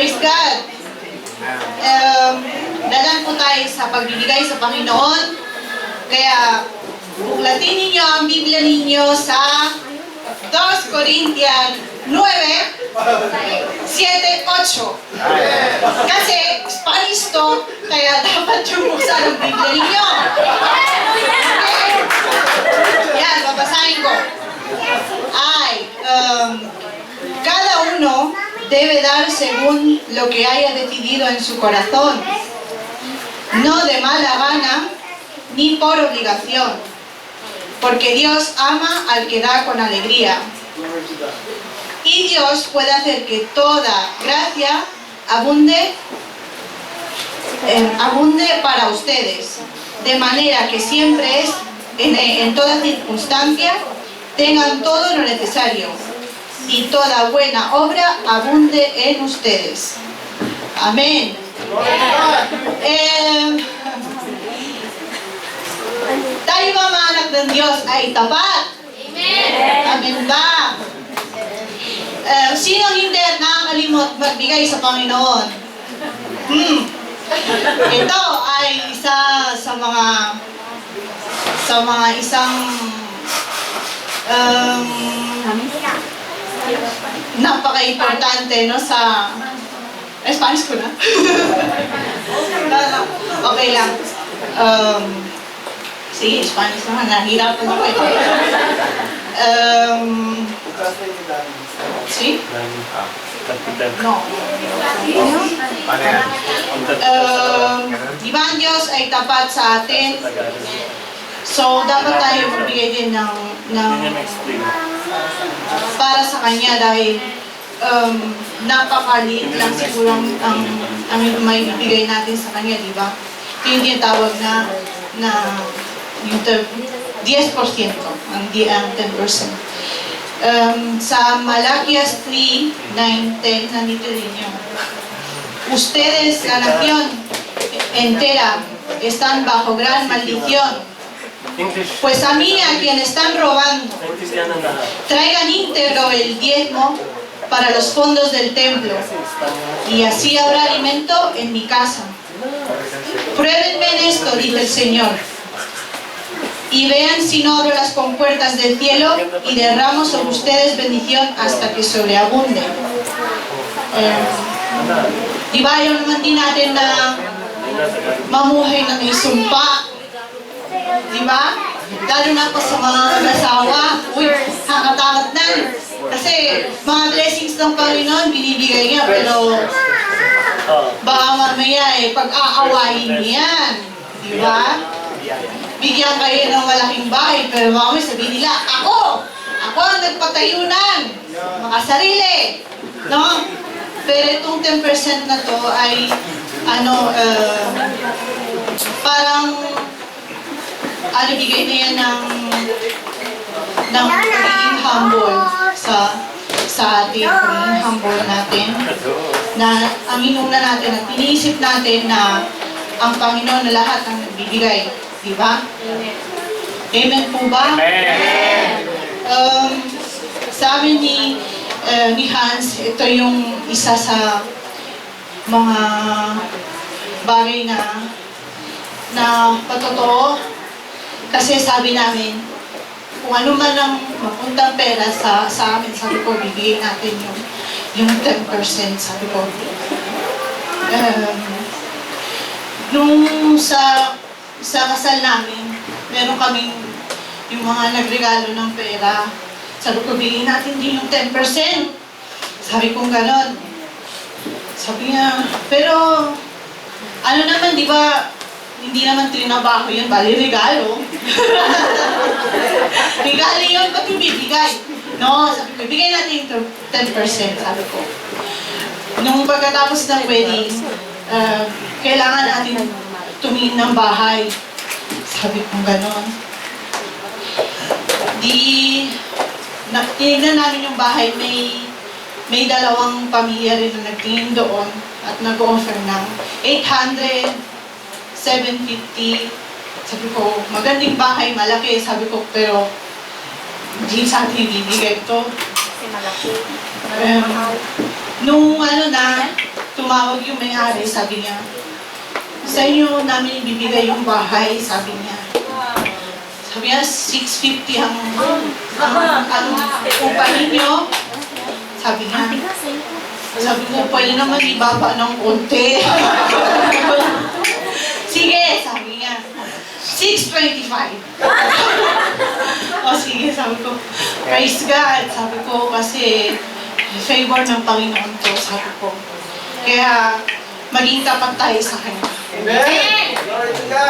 Praise God! Dalan po tayo sa pagbibigay sa Panginoon. Kaya, buklatin ninyo ang Biblia ninyo sa 2 Corinthians 9, 7, 8. Kasi, Spanish to, kaya dapat yung buksan ang Biblia ninyo. Okay? Yan, babasahin ko. Cada uno debe dar según lo que haya decidido en su corazón, no de mala gana ni por obligación, porque Dios ama al que da con alegría. Y Dios puede hacer que toda gracia abunde para ustedes, de manera que siempre en toda circunstancia tengan todo lo necesario y toda buena obra abunde en ustedes. Amén. Tayo ba mga anak ng Diyos ay tapat? Amen. Amen ba? Sino hindi nakakalimot magbigay sa Panginoon? Ito ay isa sa mga isang napaka-importante, no, sa Spanish ko na. Okay lang. Sige, Spanish naman. Nahirapan ako eh. See? No. Di ba ang Diyos ay tapat sa atin? So, dapat tayo magbigay din ng para sa Kanya dahil napakaliit lang siguro ang may bibigay natin sa Kanya, di ba? Ito yung tinatawag na yung 10%, ang 10%. Sa Malaquias 3, 9, 10, nandito rin yun. Ustedes, la nación entera, están bajo gran maldición. Pues a mí, a quien están robando, traigan íntegro el diezmo para los fondos del templo, y así habrá alimento en mi casa. Pruébenme en esto, dice el Señor, y vean si no abro las compuertas del cielo y derramo sobre ustedes bendición hasta que sobreabunde. Di ba yun naman din natin na mamuhay ng isumpa? Di ba? Lalo na po sa mga nasawa. Uy, hangat-hangat na. Kasi mga blessings ng Panginoon, binibigay niya. Pero baka mamaya pag-aawayin niyan. Di ba? Bigyan kayo ng malaking bahay, pero baka may sabihin nila, ako ang nagpatayunan. Makasarili. No? Pero itong 10% na to ay parang bigay na yan ng pagiging humble sa ating pagiging humble natin, na ang inuna natin at iniisip natin na ang Panginoon na lahat ang nagbibigay, di ba? Amen po ba? Amen! Sabi ni Hans, ito yung isa sa mga bagay na patotoo. Kasi sabi namin, kung ano man ang mapuntang pera sa amin, sabi ko, bibigyan natin yung 10%, sabi ko. Nung sa kasal namin, meron kaming yung mga nagregalo ng pera. Sabi ko, bigyan natin din yung 10%. Sabi ko gano'n. Sabi niya, pero ano naman, di ba, hindi naman trinabaho yun, bali regalo. Regalo yun, ba't yung bibigay? No, sabi ko, bigay natin yung 10%, sabi ko. Nung pagkatapos ng wedding, kailangan natin tumingin ng bahay. Sabi ko gano'n. Tinignan namin yung bahay, may dalawang pamilya rin na nagtingin doon at nag-offer ng 800, 750. Sabi ko, magandang bahay, malaki. Sabi ko, pero hindi sa atin ibibigay ito. Kasi malaki. Nung tumawag yung may-ari, sabi niya, sa inyo namin ibibigay yung bahay, sabi niya. Sabi niya, 650 ang upa ninyo. Sabi niya, sabi ko, pwede naman ibaba ng konti. Sige, sabi niya, 625. O sige, sabi ko, praise God. Sabi ko, kasi favor ng Panginoon to, sabi ko. Kaya, maging tapat tayo sa Kanya. Amen! Glory to God!